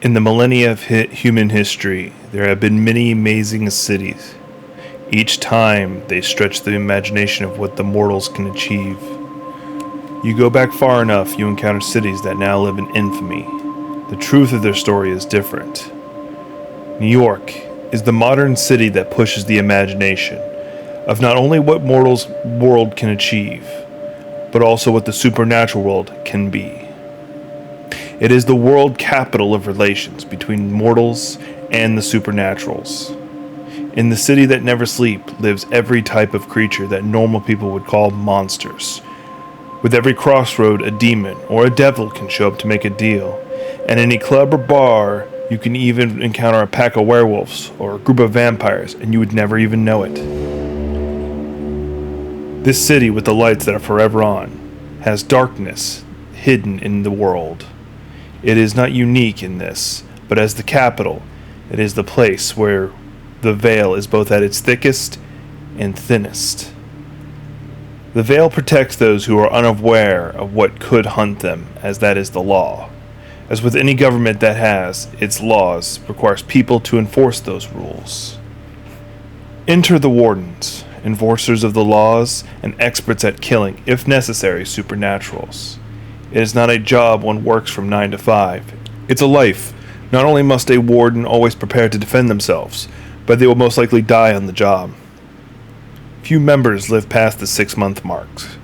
In the millennia of human history, there have been many amazing cities. Each time, they stretch the imagination of what the mortals can achieve. You go back far enough, you encounter cities that now live in infamy. The truth of their story is different. New York is the modern city that pushes the imagination of not only what mortals' world can achieve, but also what the supernatural world can be. It is the world capital of relations between mortals and the supernaturals. In the city that never sleeps lives every type of creature that normal people would call monsters. With every crossroad, a demon or a devil can show up to make a deal. And in any club or bar, you can even encounter a pack of werewolves or a group of vampires, and you would never even know it. This city with the lights that are forever on has darkness hidden in the world. It is not unique in this, but as the capital, it is the place where the veil is both at its thickest and thinnest. The veil protects those who are unaware of what could hunt them, as that is the law. As with any government that has its laws, requires people to enforce those rules. Enter the Wardens, enforcers of the laws and experts at killing, if necessary, supernaturals. It is not a job one works from 9 to 5. It's a life. Not only must a warden always prepare to defend themselves, but they will most likely die on the job. Few members live past the 6-month marks.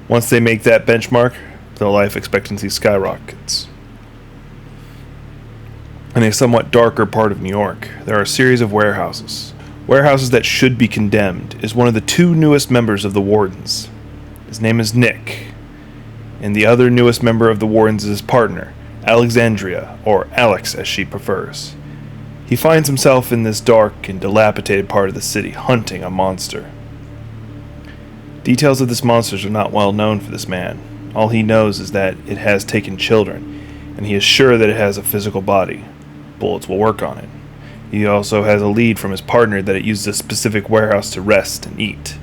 Once they make that benchmark, their life expectancy skyrockets. In a somewhat darker part of New York, there are a series of warehouses. Warehouses that should be condemned is one of the 2 newest members of the Wardens. His name is Nick. And the other newest member of the Wardens is his partner, Alexandria, or Alex as she prefers. He finds himself in this dark and dilapidated part of the city, hunting a monster. Details of this monster are not well known for this man. All he knows is that it has taken children, and he is sure that it has a physical body. Bullets will work on it. He also has a lead from his partner that it uses a specific warehouse to rest and eat.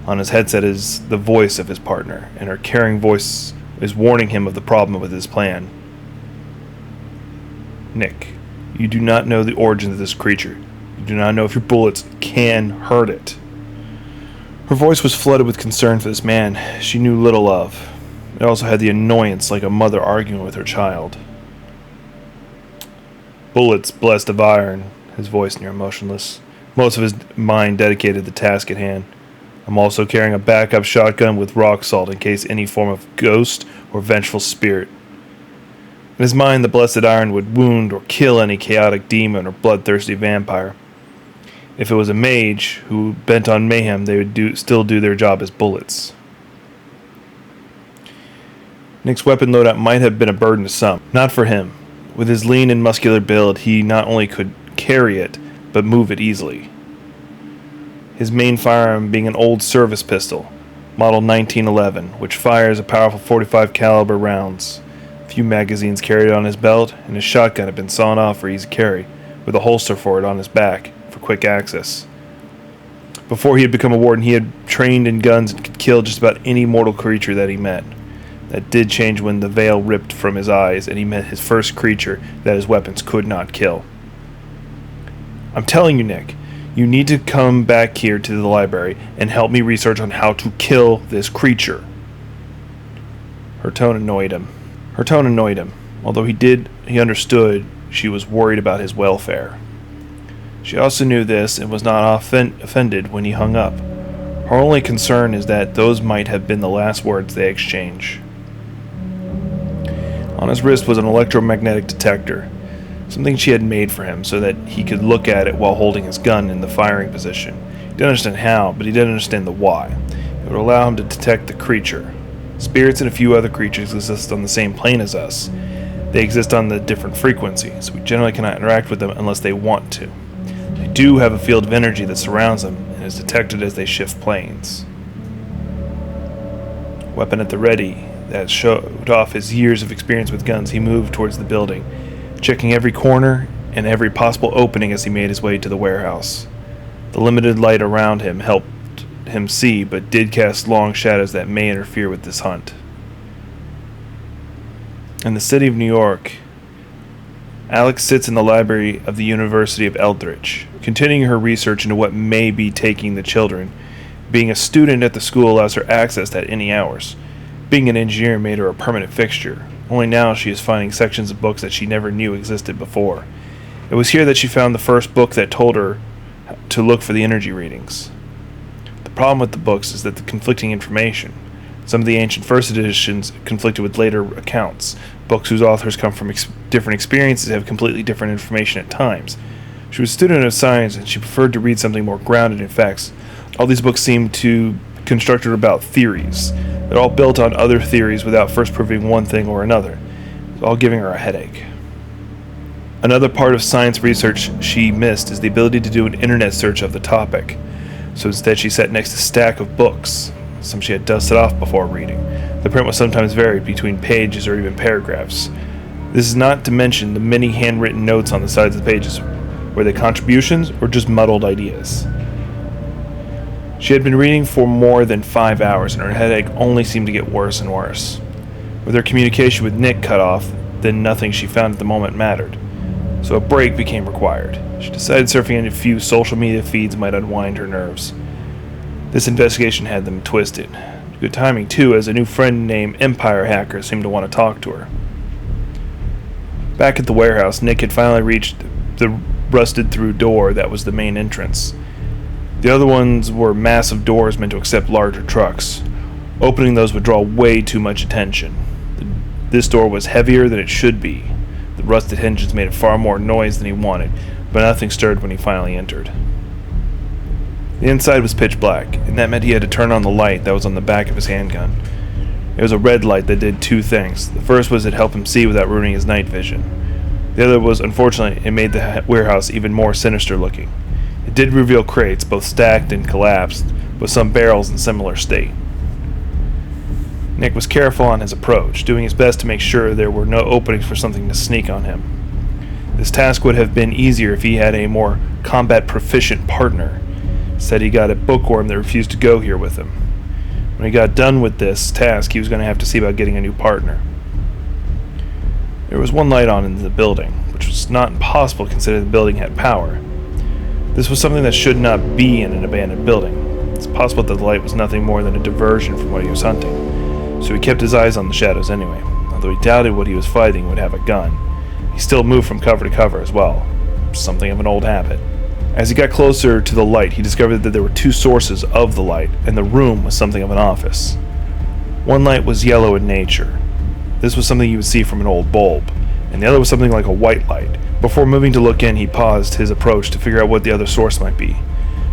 On his headset is the voice of his partner, and her caring voice is warning him of the problem with his plan. Nick, you do not know the origins of this creature. You do not know if your bullets can hurt it. Her voice was flooded with concern for this man she knew little of. It also had the annoyance like a mother arguing with her child. Bullets blessed of iron, his voice near motionless. Most of his mind dedicated to the task at hand. I'm also carrying a backup shotgun with rock salt in case any form of ghost or vengeful spirit. In his mind, the blessed iron would wound or kill any chaotic demon or bloodthirsty vampire. If it was a mage who bent on mayhem, they would still do their job as bullets. Nick's weapon loadout might have been a burden to some. Not for him. With his lean and muscular build, he not only could carry it, but move it easily. His main firearm being an old service pistol, model 1911, which fires a powerful 45 caliber rounds. A few magazines carried on his belt, and his shotgun had been sawn off for easy carry, with a holster for it on his back for quick access. Before he had become a warden, he had trained in guns and could kill just about any mortal creature that he met. That did change when the veil ripped from his eyes and he met his first creature that his weapons could not kill. I'm telling you, Nick, you need to come back here to the library and help me research on how to kill this creature. Her tone annoyed him. Although he understood she was worried about his welfare. She also knew this and was not offended when he hung up. Her only concern is that those might have been the last words they exchanged. On his wrist was an electromagnetic detector, something she had made for him so that he could look at it while holding his gun in the firing position. He didn't understand how, but he did understand the why. It would allow him to detect the creature. Spirits and a few other creatures exist on the same plane as us. They exist on the different frequencies, so we generally cannot interact with them unless they want to. They do have a field of energy that surrounds them and is detected as they shift planes. Weapon at the ready, that showed off his years of experience with guns, he moved towards the building, checking every corner and every possible opening as he made his way to the warehouse. The limited light around him helped him see, but did cast long shadows that may interfere with this hunt. In the city of New York, Alex sits in the library of the University of Eldritch, continuing her research into what may be taking the children. Being a student at the school allows her access at any hours. Being an engineer made her a permanent fixture. Only now she is finding sections of books that she never knew existed before. It was here that she found the first book that told her to look for the energy readings. The problem with the books is that the conflicting information. Some of the ancient first editions conflicted with later accounts. Books whose authors come from different experiences have completely different information at times. She was a student of science and she preferred to read something more grounded in facts. All these books seemed to constructed about theories. They're all built on other theories without first proving one thing or another. It's all giving her a headache. Another part of science research she missed is the ability to do an internet search of the topic. So instead she sat next to a stack of books. Some she had dusted off before reading. The print was sometimes varied between pages or even paragraphs. This is not to mention the many handwritten notes on the sides of the pages. Were they contributions or just muddled ideas? She had been reading for more than 5 hours, and her headache only seemed to get worse and worse. With her communication with Nick cut off, then nothing she found at the moment mattered. So a break became required. She decided surfing a few social media feeds might unwind her nerves. This investigation had them twisted. Good timing, too, as a new friend named Empire Hacker seemed to want to talk to her. Back at the warehouse, Nick had finally reached the rusted-through door that was the main entrance. The other ones were massive doors meant to accept larger trucks. Opening those would draw way too much attention. This door was heavier than it should be. The rusted hinges made far more noise than he wanted, but nothing stirred when he finally entered. The inside was pitch black, and that meant he had to turn on the light that was on the back of his handgun. It was a red light that did two things. The first was it helped him see without ruining his night vision. The other was, unfortunately, it made the warehouse even more sinister looking. It did reveal crates, both stacked and collapsed, with some barrels in similar state. Nick was careful on his approach, doing his best to make sure there were no openings for something to sneak on him. This task would have been easier if he had a more combat-proficient partner. Instead, he got a bookworm that refused to go here with him. When he got done with this task, he was going to have to see about getting a new partner. There was one light on in the building, which was not impossible considering the building had power. This was something that should not be in an abandoned building. It's possible that the light was nothing more than a diversion from what he was hunting, so he kept his eyes on the shadows anyway. Although he doubted what he was fighting would have a gun, he still moved from cover to cover as well, something of an old habit. As he got closer to the light, he discovered that there were two sources of the light, and the room was something of an office. One light was yellow in nature. This was something you would see from an old bulb, and the other was something like a white light. Before moving to look in, he paused his approach to figure out what the other source might be.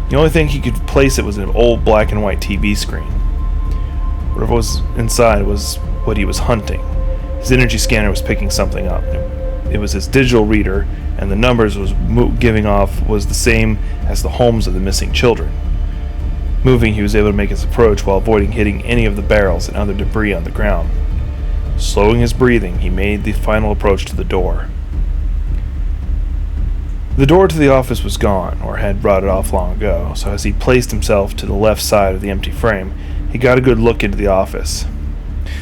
The only thing he could place it was an old black and white TV screen. Whatever was inside was what he was hunting. His energy scanner was picking something up. It was his digital reader, and the numbers was giving off was the same as the homes of the missing children. Moving, he was able to make his approach while avoiding hitting any of the barrels and other debris on the ground. Slowing his breathing, he made the final approach to the door. The door to the office was gone, or had rotted off long ago, so as he placed himself to the left side of the empty frame, he got a good look into the office.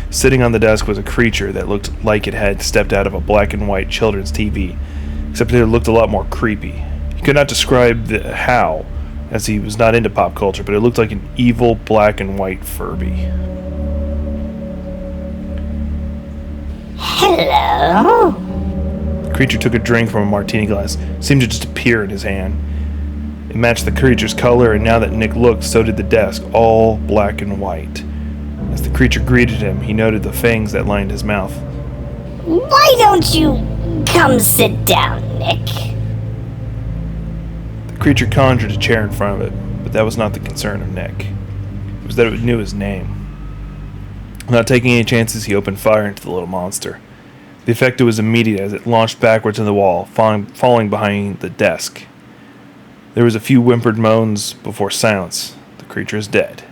Sitting on the desk was a creature that looked like it had stepped out of a black and white children's TV, except that it looked a lot more creepy. He could not describe how, as he was not into pop culture, but it looked like an evil black and white Furby. Hello? The creature took a drink from a martini glass, seemed to just appear in his hand. It matched the creature's color, and now that Nick looked, so did the desk, all black and white. As the creature greeted him, he noted the fangs that lined his mouth. Why don't you come sit down, Nick? The creature conjured a chair in front of it, but that was not the concern of Nick. It was that it knew his name. Without taking any chances, he opened fire into the little monster. The effect was immediate as it launched backwards in the wall, falling behind the desk. There was a few whimpered moans before silence. The creature is dead.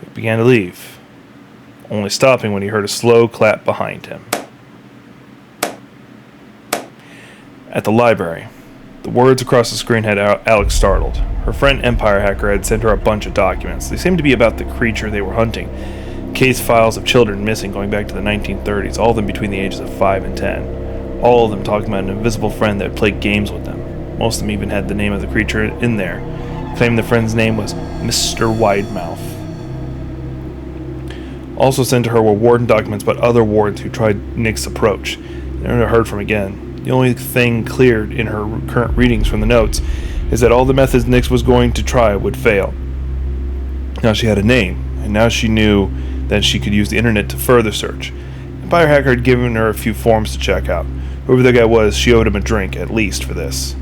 It began to leave, only stopping when he heard a slow clap behind him. At the library, the words across the screen had Alex startled. Her friend Empire Hacker had sent her a bunch of documents. They seemed to be about the creature they were hunting. Case files of children missing going back to the 1930s, all of them between the ages of 5 and 10. All of them talking about an invisible friend that played games with them. Most of them even had the name of the creature in there, claiming the friend's name was Mr Widemouth. Also sent to her were warden documents about other wardens who tried Nick's approach. They never heard from again. The only thing cleared in her current readings from the notes is that all the methods Nick was going to try would fail. Now she had a name, and now she knew that she could use the internet to further search. The biohacker had given her a few forms to check out. Whoever the guy was, she owed him a drink, at least, for this.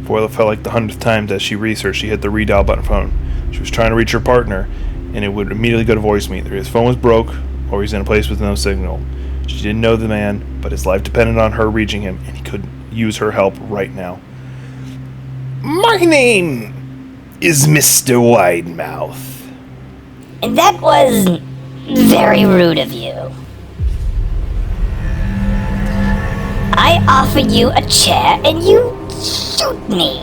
For it felt like the 100th time that she researched, she hit the redial button phone. She was trying to reach her partner, and it would immediately go to voicemail. Either his phone was broke, or he's in a place with no signal. She didn't know the man, but his life depended on her reaching him, and he could use her help right now. My name is Mr. Widemouth. And that was very rude of you. I offer you a chair and you shoot me.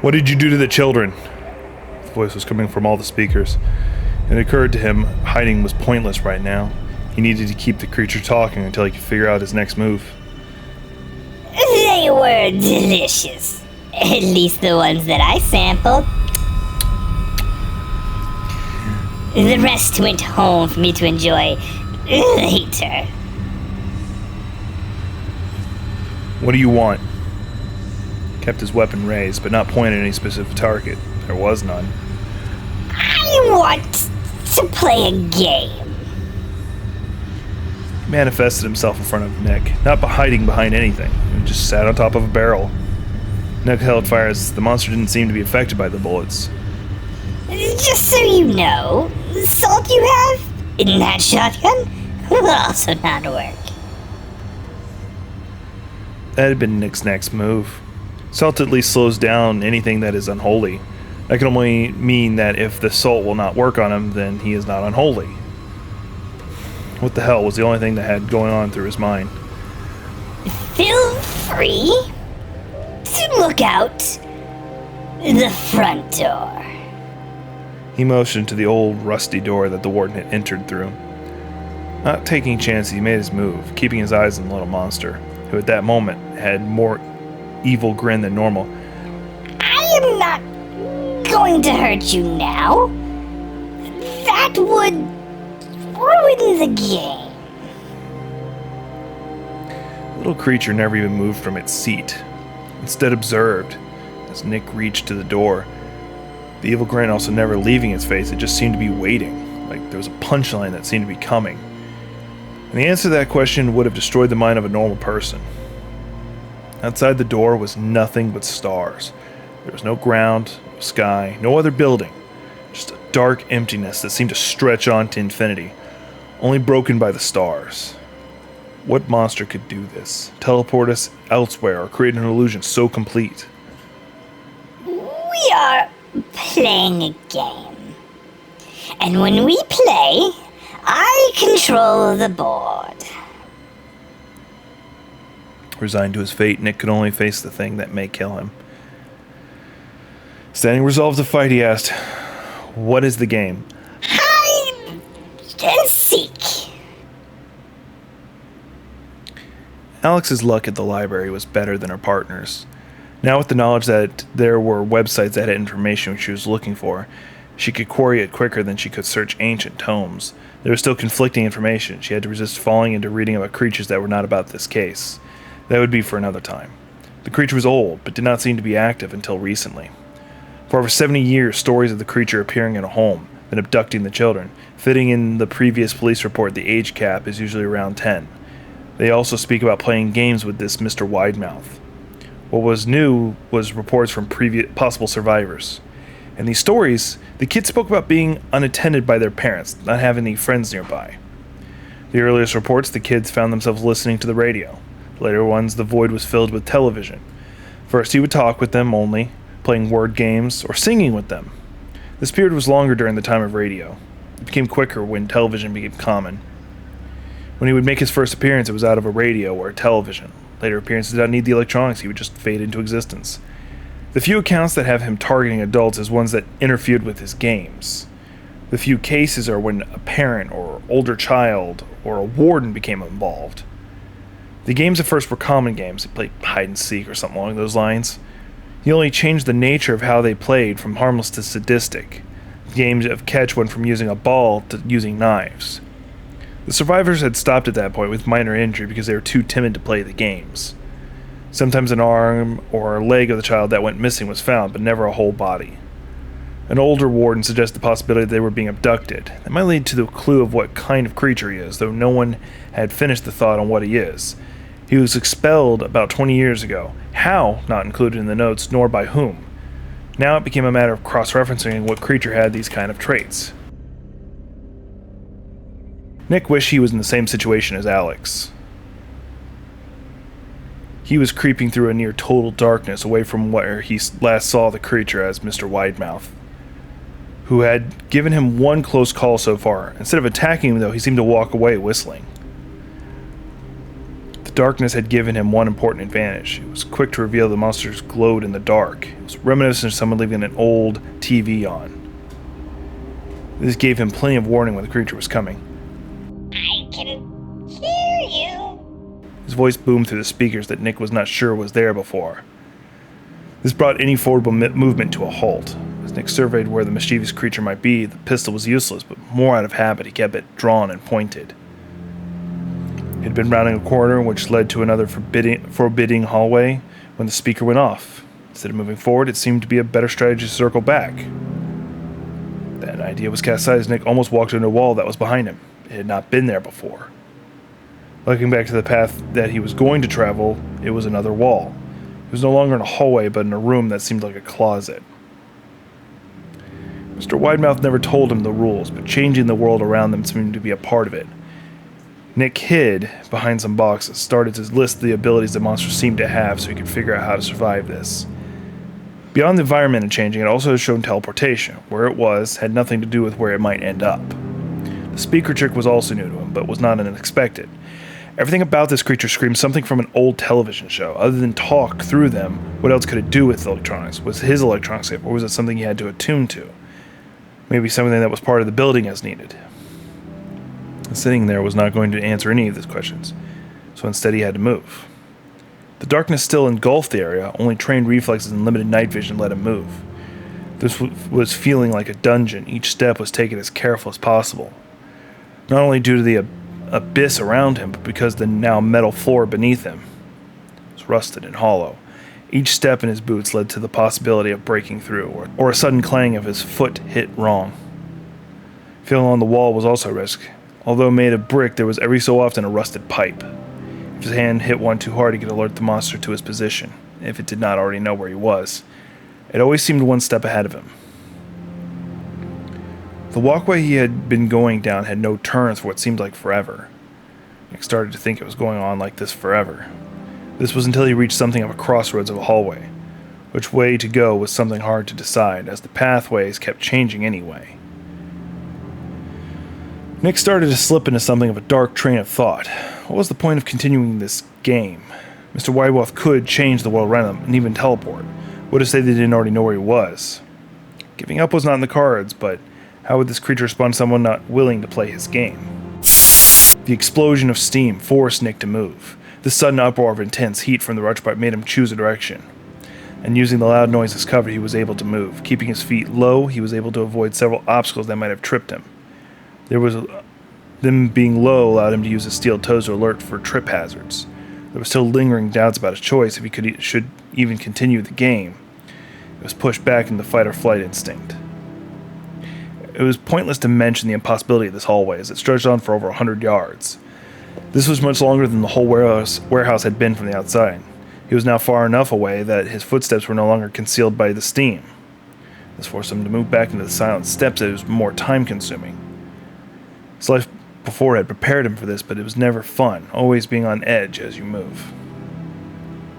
What did you do to the children? The voice was coming from all the speakers. It occurred to him hiding was pointless right now. He needed to keep the creature talking until he could figure out his next move. They were delicious. At least the ones that I sampled. The rest went home for me to enjoy later. What do you want? Kept his weapon raised, but not pointed at any specific target. There was none. I want to play a game. He manifested himself in front of Nick, not hiding behind anything. He just sat on top of a barrel. Nick held fire as the monster didn't seem to be affected by the bullets. Just so you know, the salt you have in that shotgun will also not work. That had been Nick's next move. Salt at least slows down anything that is unholy. That can only mean that if the salt will not work on him, then he is not unholy. What the hell was the only thing that had going on through his mind? Feel free to look out the front door. He motioned to the old rusty door that the warden had entered through. Not taking chances, he made his move, keeping his eyes on the little monster, who at that moment had more evil grin than normal. I am not going to hurt you now. That would ruin the game. The little creature never even moved from its seat. Instead observed as Nick reached to the door. The evil grin also never leaving its face, it just seemed to be waiting, like there was a punchline that seemed to be coming. And the answer to that question would have destroyed the mind of a normal person. Outside the door was nothing but stars. There was no ground, no sky, no other building. Just a dark emptiness that seemed to stretch on to infinity, only broken by the stars. What monster could do this? Teleport us elsewhere or create an illusion so complete? We are playing a game. And when we play, I control the board. Resigned to his fate, Nick could only face the thing that may kill him. Standing resolved to fight, he asked, "What is the game?" Hide and seek. Alex's luck at the library was better than her partner's. Now with the knowledge that there were websites that had information she was looking for, she could query it quicker than she could search ancient tomes. There was still conflicting information. She had to resist falling into reading about creatures that were not about this case. That would be for another time. The creature was old, but did not seem to be active until recently. For over 70 years, stories of the creature appearing in a home, then abducting the children. Fitting in the previous police report, the age cap is usually around 10. They also speak about playing games with this Mr. Widemouth. What was new was reports from previous possible survivors. In these stories, the kids spoke about being unattended by their parents, not having any friends nearby. The earliest reports, the kids found themselves listening to the radio. Later ones, the void was filled with television. First, he would talk with them only, playing word games or singing with them. This period was longer during the time of radio. It became quicker when television became common. When he would make his first appearance, it was out of a radio or a television. Later appearances did not need the electronics, he would just fade into existence. The few accounts that have him targeting adults is ones that interfered with his games. The few cases are when a parent or older child or a warden became involved. The games at first were common games. They played hide and seek or something along those lines. He only changed the nature of how they played from harmless to sadistic. Games of catch went from using a ball to using knives. The survivors had stopped at that point with minor injury because they were too timid to play the games. Sometimes an arm or a leg of the child that went missing was found, but never a whole body. An older warden suggested the possibility that they were being abducted. That might lead to the clue of what kind of creature he is, though no one had finished the thought on what he is. He was expelled about 20 years ago. How? Not included in the notes, nor by whom. Now it became a matter of cross-referencing what creature had these kind of traits. Nick wished he was in the same situation as Alex. He was creeping through a near total darkness away from where he last saw the creature as Mr. Widemouth, who had given him one close call so far. Instead of attacking him, though, he seemed to walk away whistling. Darkness had given him one important advantage. It was quick to reveal the monsters glowed in the dark. It was reminiscent of someone leaving an old TV on. This gave him plenty of warning when the creature was coming. I can hear you. His voice boomed through the speakers that Nick was not sure was there before. This brought any forward movement to a halt. As Nick surveyed where the mischievous creature might be, the pistol was useless, but more out of habit he kept it drawn and pointed. He had been rounding a corner which led to another forbidding hallway when the speaker went off. Instead of moving forward, it seemed to be a better strategy to circle back. That idea was cast aside as Nick almost walked into a wall that was behind him. It had not been there before. Looking back to the path that he was going to travel, it was another wall. It was no longer in a hallway, but in a room that seemed like a closet. Mr. Widemouth never told him the rules, but changing the world around them seemed to be a part of it. Nick hid behind some boxes, started to list the abilities the monsters seemed to have so he could figure out how to survive this. Beyond the environment and changing, it also showed teleportation. Where it was had nothing to do with where it might end up. The speaker trick was also new to him, but was not unexpected. Everything about this creature screamed something from an old television show. Other than talk through them, what else could it do with electronics? Was his electronics safe, or was it something he had to attune to? Maybe something that was part of the building as needed. Sitting there was not going to answer any of these questions, so instead he had to move. The darkness still engulfed the area, only trained reflexes and limited night vision let him move. This was feeling like a dungeon. Each step was taken as careful as possible. Not only due to the abyss around him, but because the now metal floor beneath him was rusted and hollow. Each step in his boots led to the possibility of breaking through, or a sudden clang if his foot hit wrong. Feeling on the wall was also a risk. Although made of brick, there was every so often a rusted pipe. If his hand hit one too hard, he could alert the monster to his position, if it did not already know where he was. It always seemed one step ahead of him. The walkway he had been going down had no turns for what seemed like forever. Nick started to think it was going on like this forever. This was until he reached something of a crossroads of a hallway. Which way to go was something hard to decide, as the pathways kept changing anyway. Nick started to slip into something of a dark train of thought. What was the point of continuing this game? Mr. Widemouth could change the world around him and even teleport. What if they didn't already know where he was? Giving up was not in the cards, but how would this creature respond to someone not willing to play his game? The explosion of steam forced Nick to move. The sudden uproar of intense heat from the rush pipe made him choose a direction. And using the loud noise as cover, he was able to move. Keeping his feet low, he was able to avoid several obstacles that might have tripped him. Them being low allowed him to use his steel toes to alert for trip hazards. There were still lingering doubts about his choice if he should even continue the game. It was pushed back in the fight or flight instinct. It was pointless to mention the impossibility of this hallway, as it stretched on for over 100 yards. This was much longer than the whole warehouse had been from the outside. He was now far enough away that his footsteps were no longer concealed by the steam. This forced him to move back into the silent steps as it was more time-consuming. His life before had prepared him for this, but it was never fun, always being on edge as you move.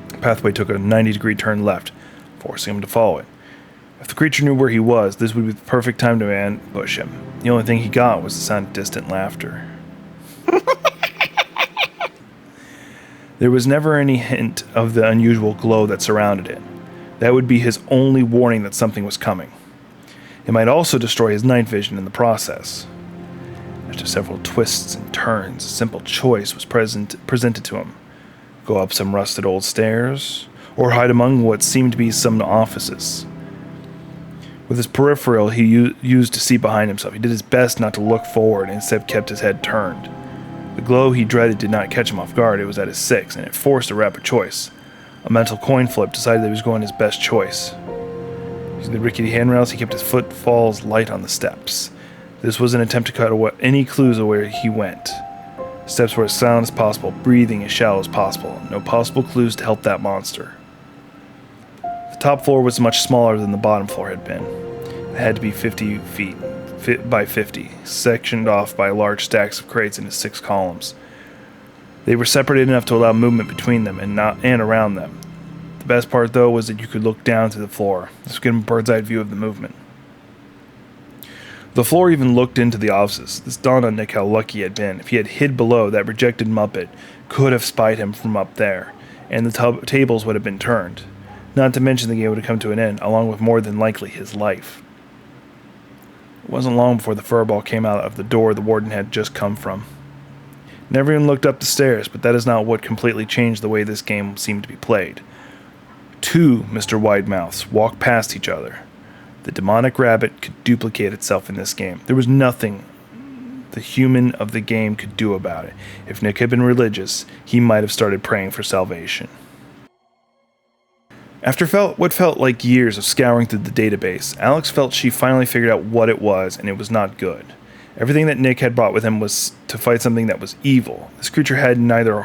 The pathway took a 90-degree turn left, forcing him to follow it. If the creature knew where he was, this would be the perfect time to ambush him. The only thing he got was the sound of distant laughter. There was never any hint of the unusual glow that surrounded it. That would be his only warning that something was coming. It might also destroy his night vision in the process. After several twists and turns, a simple choice was presented to him. Go up some rusted old stairs, or hide among what seemed to be some offices. With his peripheral he used to see behind himself, he did his best not to look forward and instead kept his head turned. The glow he dreaded did not catch him off guard. It was at his 6, and it forced a rapid choice. A mental coin flip decided that he was going his best choice. Using the rickety handrails, he kept his footfalls light on the steps. This was an attempt to cut away any clues of where he went. Steps were as silent as possible, breathing as shallow as possible. No possible clues to help that monster. The top floor was much smaller than the bottom floor had been. It had to be 50 feet by 50, sectioned off by large stacks of crates into 6 columns. They were separated enough to allow movement between them and around them. The best part, though, was that you could look down to the floor. This would give him a bird's-eye view of the movement. The floor even looked into the offices. This dawned on Nick how lucky he had been. If he had hid below, that rejected Muppet could have spied him from up there, and the tables would have been turned. Not to mention the game would have come to an end, along with more than likely his life. It wasn't long before the furball came out of the door the warden had just come from. Never even looked up the stairs, but that is not what completely changed the way this game seemed to be played. 2 Mr. Widemouths walked past each other. The demonic rabbit could duplicate itself in this game. There was nothing the human of the game could do about it. If Nick had been religious, he might have started praying for salvation. After what felt like years of scouring through the database, Alex felt she finally figured out what it was, and it was not good. Everything that Nick had brought with him was to fight something that was evil. This creature was neither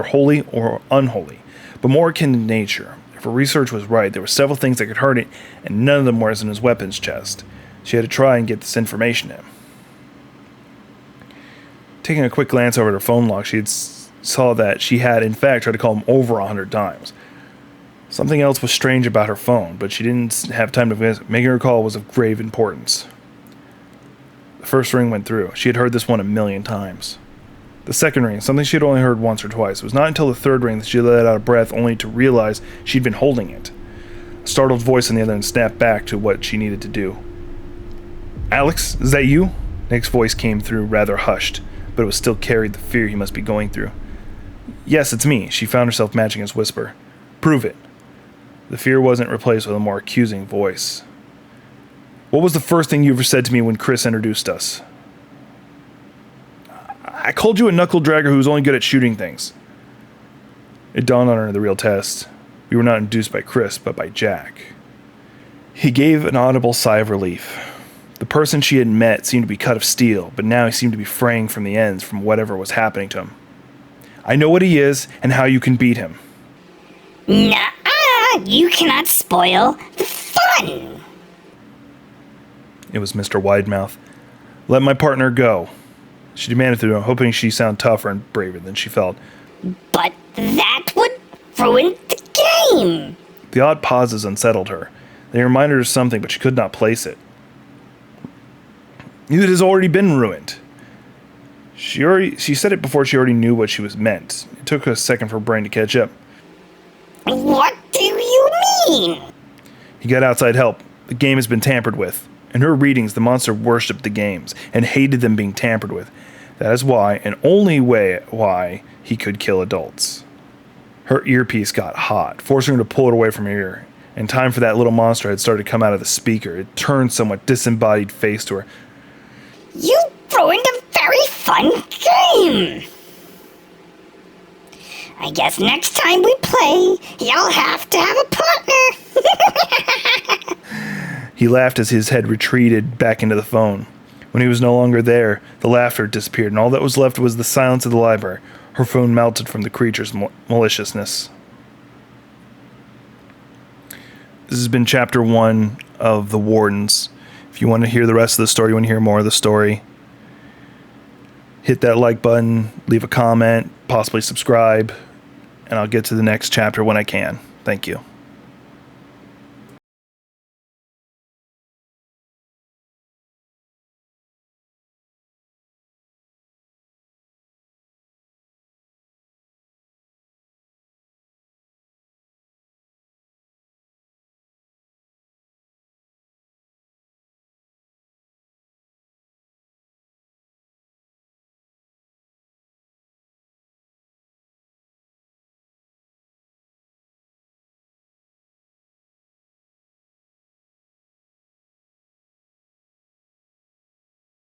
holy or unholy, but more akin to nature. If her research was right, there were several things that could hurt it, and none of them were in his weapons chest. She had to try and get this information in. Taking a quick glance over at her phone log, she saw that she had, in fact, tried to call him over 100 times. Something else was strange about her phone, but she didn't have time to visit. Making her call was of grave importance. The first ring went through. She had heard this one 1,000,000 times. The second ring, something she had only heard once or twice. It was not until the third ring that she let out a breath, only to realize she'd been holding it. A startled voice on the other end snapped back to what she needed to do. "Alex, is that you?" Nick's voice came through rather hushed, but it was still carried the fear he must be going through. "Yes, it's me." She found herself matching his whisper. "Prove it." The fear wasn't replaced with a more accusing voice. "What was the first thing you ever said to me when Chris introduced us?" "I called you a knuckle dragger who was only good at shooting things." It dawned on her the real test. We were not induced by Chris, but by Jack. He gave an audible sigh of relief. The person she had met seemed to be cut of steel, but now he seemed to be fraying from the ends from whatever was happening to him. "I know what he is and how you can beat him." Nuh-uh, you cannot spoil the fun. It was Mr. Widemouth. "Let my partner go," she demanded through him, hoping she sounded tougher and braver than she felt. But that would ruin the game. The odd pauses unsettled her. They reminded her of something, but she could not place it. It has already been ruined. She said it before she already knew what she was meant. It took a second for her brain to catch up. What do you mean? He got outside help. The game has been tampered with. In her readings, the monster worshipped the games and hated them being tampered with. That is why, and only way why, he could kill adults. Her earpiece got hot, forcing her to pull it away from her ear. In time for that little monster had started to come out of the speaker. It turned somewhat disembodied face to her. You ruined a very fun game. I guess next time we play, you'll have to have a partner. He laughed as his head retreated back into the phone. When he was no longer there, the laughter disappeared, and all that was left was the silence of the library. Her phone melted from the creature's maliciousness. This has been Chapter 1 of The Wardens. If you want to hear the rest of the story, you want to hear more of the story, hit that like button, leave a comment, possibly subscribe, and I'll get to the next chapter when I can. Thank you.